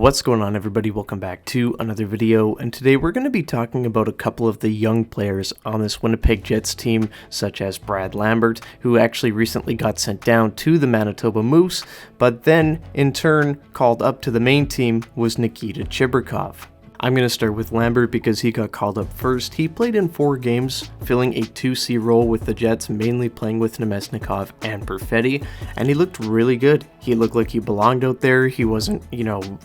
What's going on, everybody? Welcome back to another video, and today we're going to be talking about a couple of the young players on this Winnipeg Jets team, such as Brad Lambert, who actually recently got sent down to the Manitoba Moose, but then in turn called up to the main team was Nikita Chibrikov. I'm going to start with Lambert because he got called up first. He played in 4 games, filling a 2C role with the Jets, mainly playing with Nemesnikov and Perfetti, and he looked really good. He looked like he belonged out there. He wasn't,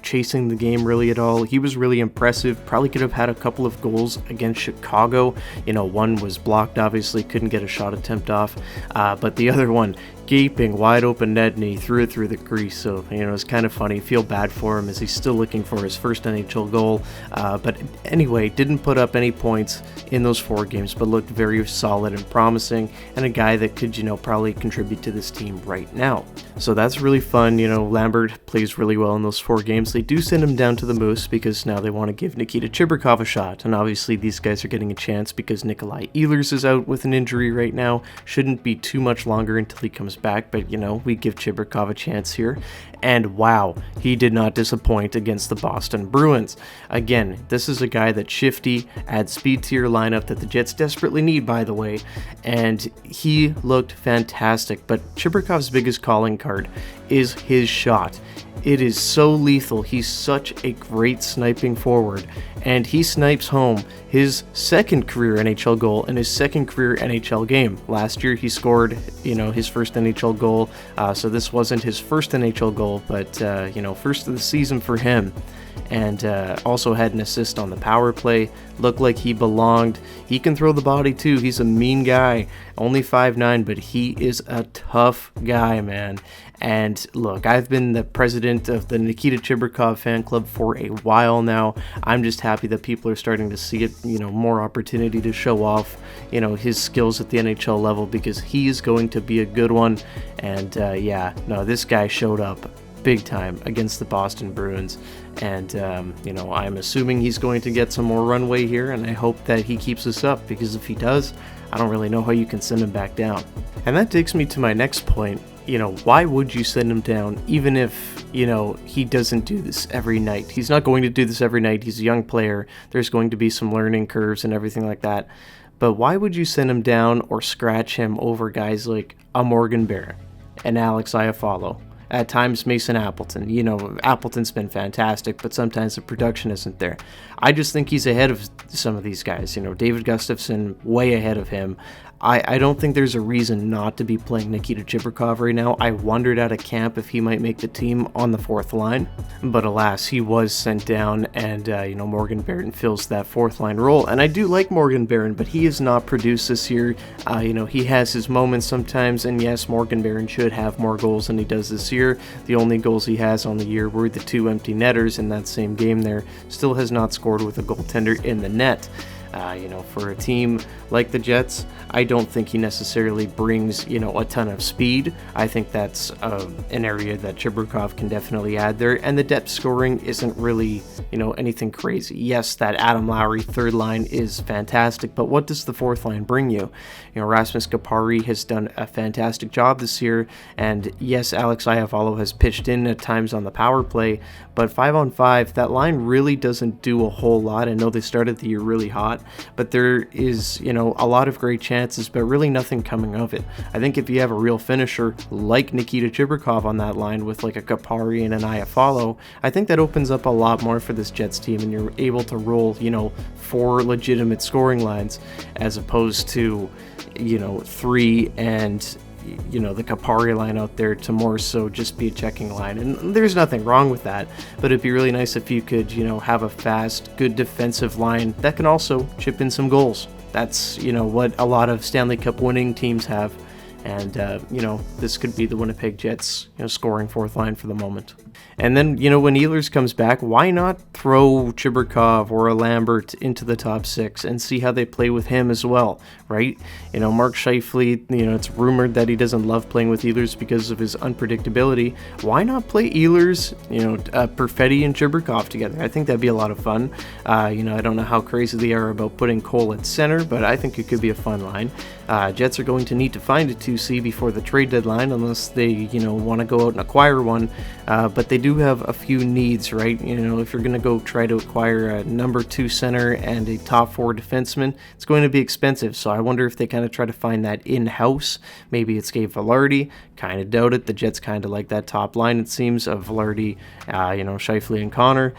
chasing the game really at all. He was really impressive. Probably could have had a couple of goals against Chicago. One was blocked, obviously, couldn't get a shot attempt off, but the other one, gaping wide open net, and he threw it through the crease. So it's kind of funny. Feel bad for him as he's still looking for his first NHL goal, but anyway, didn't put up any points in those 4 games, but looked very solid and promising, and a guy that could probably contribute to this team right now. So that's really fun. Lambert plays really well in those 4 games. They do send him down to the Moose because now they want to give Nikita Chibrikov a shot, and obviously these guys are getting a chance because Nikolai Ehlers is out with an injury right now. Shouldn't be too much longer until he comes back, but we give Chibrikov a chance here, and wow, he did not disappoint against the Boston Bruins. Again, this is a guy that's shifty, adds speed to your lineup that the Jets desperately need, by the way, and he looked fantastic. But Chibrikov's biggest calling card is his shot. It is so lethal. He's such a great sniping forward, and he snipes home his second career NHL goal in his second career NHL game. Last year he scored, his first NHL goal, so this wasn't his first NHL goal, but, first of the season for him. And also had an assist on the power play. Looked like he belonged. He can throw the body too. He's a mean guy. Only 5'9", but he is a tough guy, man. And look, I've been the president of the Nikita Chibrikov fan club for a while now. I'm just happy that people are starting to see it, more opportunity to show off, his skills at the NHL level, because he is going to be a good one. And this guy showed up big time against the Boston Bruins, and I'm assuming he's going to get some more runway here, and I hope that he keeps this up, because if he does, I don't really know how you can send him back down. And that takes me to my next point. Why would you send him down even if, he doesn't do this every night? He's not going to do this every night. He's a young player. There's going to be some learning curves and everything like that. But why would you send him down or scratch him over guys like a Morgan Barron and Alex Iafallo? At times, Mason Appleton. Appleton's been fantastic, but sometimes the production isn't there. I just think he's ahead of some of these guys. David Gustafsson, way ahead of him. I don't think there's a reason not to be playing Nikita Chibrikov right now. I wondered at a camp if he might make the team on the 4th line, but alas, he was sent down, and Morgan Barron fills that 4th line role. And I do like Morgan Barron, but he has not produced this year. He has his moments sometimes, and yes, Morgan Barron should have more goals than he does this year. The only goals he has on the year were the 2 empty netters in that same game there. Still has not scored with a goaltender in the net. For a team like the Jets, I don't think he necessarily brings, a ton of speed. I think that's an area that Chibrikov can definitely add there, and the depth scoring isn't really, anything crazy. Yes, that Adam Lowry 3rd line is fantastic, but what does the 4th line bring you? Rasmus Kupari has done a fantastic job this year, and yes, Alex Iafallo has pitched in at times on the power play, but 5-on-5, that line really doesn't do a whole lot. I know they started the year really hot, but there is, a lot of great chances, but really nothing coming of it. I think if you have a real finisher like Nikita Chibrikov on that line with like a Kupari and an Iafallo, I think that opens up a lot more for this Jets team, and you're able to roll, 4 legitimate scoring lines as opposed to, 3 and the Kupari line out there to more so just be a checking line. And there's nothing wrong with that, but it'd be really nice if you could, have a fast, good defensive line that can also chip in some goals. That's, what a lot of Stanley Cup winning teams have. And, this could be the Winnipeg Jets, scoring 4th line for the moment. And then, when Ehlers comes back, why not throw Chibrikov or a Lambert into the top 6 and see how they play with him as well, right? Mark Scheifele, it's rumored that he doesn't love playing with Ehlers because of his unpredictability. Why not play Ehlers, Perfetti and Chibrikov together? I think that'd be a lot of fun. I don't know how crazy they are about putting Cole at center, but I think it could be a fun line. Jets are going to need to find a 2 2C before the trade deadline, unless they, want to go out and acquire one. But they do have a few needs, right? If you're going to go try to acquire a number 2 center and a top 4 defenseman, it's going to be expensive. So I wonder if they kind of try to find that in-house. Maybe it's Gabe Vilardi. Kind of doubt it. The Jets kind of like that top line, it seems, of Vilardi, Scheifele and Connor.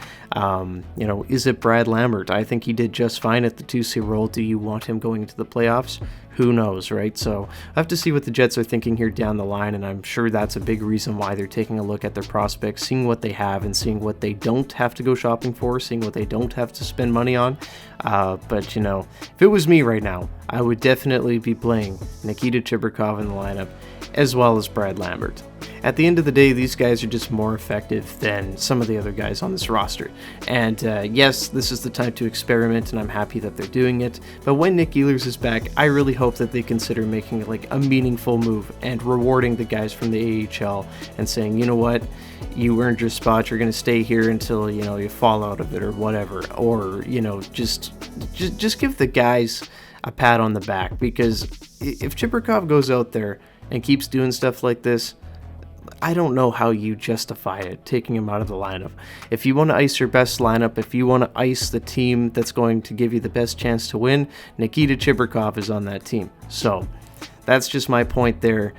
Is it Brad Lambert? I think he did just fine at the 2C role. Do you want him going into the playoffs? Who knows, right? So I have to see what the Jets are thinking here down the line, and I'm sure that's a big reason why they're taking a look at their prospects, seeing what they have and seeing what they don't have to go shopping for, seeing what they don't have to spend money on. But if it was me right now, I would definitely be playing Nikita Chibrikov in the lineup, as well as Brad Lambert. At the end of the day, these guys are just more effective than some of the other guys on this roster. And yes, this is the time to experiment, and I'm happy that they're doing it. But when Nick Ehlers is back, I really hope that they consider making like a meaningful move and rewarding the guys from the AHL and saying, you know what, you earned your spot, you're going to stay here until, you fall out of it or whatever. Or, just give the guys a pat on the back, because if Chibrikov goes out there and keeps doing stuff like this, I don't know how you justify it, taking him out of the lineup. If you want to ice your best lineup, if you want to ice the team that's going to give you the best chance to win, Nikita Chibrikov is on that team. So that's just my point there.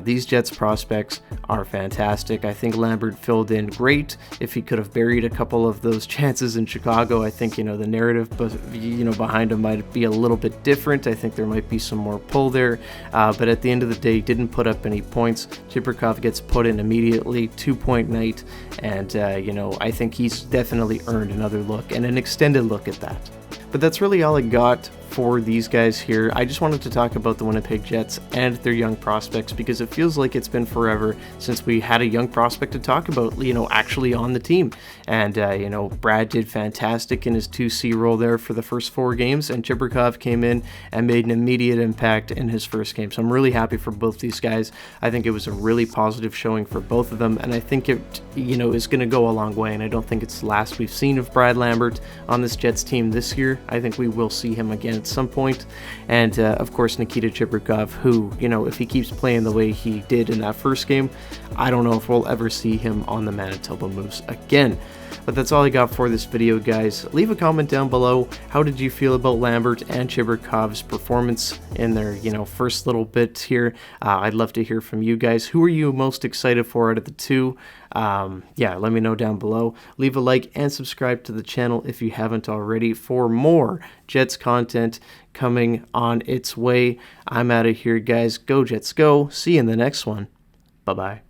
These Jets prospects are fantastic. I think Lambert filled in great. If he could have buried a couple of those chances in Chicago, I think, the narrative, behind him might be a little bit different. I think there might be some more pull there. But at the end of the day, he didn't put up any points. Chibrikov gets put in immediately, 2-point night. And, I think he's definitely earned another look and an extended look at that. But that's really all I got for these guys here. I just wanted to talk about the Winnipeg Jets and their young prospects, because it feels like it's been forever since we had a young prospect to talk about, actually on the team. And, Brad did fantastic in his 2C role there for the first 4 games, and Chibrikov came in and made an immediate impact in his first game. So I'm really happy for both these guys. I think it was a really positive showing for both of them, and I think it, is going to go a long way, and I don't think it's the last we've seen of Brad Lambert on this Jets team this year. I think we will see him again at some point. And of course, Nikita Chibrikov, who, if he keeps playing the way he did in that first game, I don't know if we'll ever see him on the Manitoba Moose again. But that's all I got for this video, guys. Leave a comment down below. How did you feel about Lambert and Chibrikov's performance in their, first little bit here? I'd love to hear from you guys. Who are you most excited for out of the two? Let me know down below. Leave a like and subscribe to the channel if you haven't already for more Jets content coming on its way. I'm out of here, guys. Go Jets, go. See you in the next one. Bye-bye.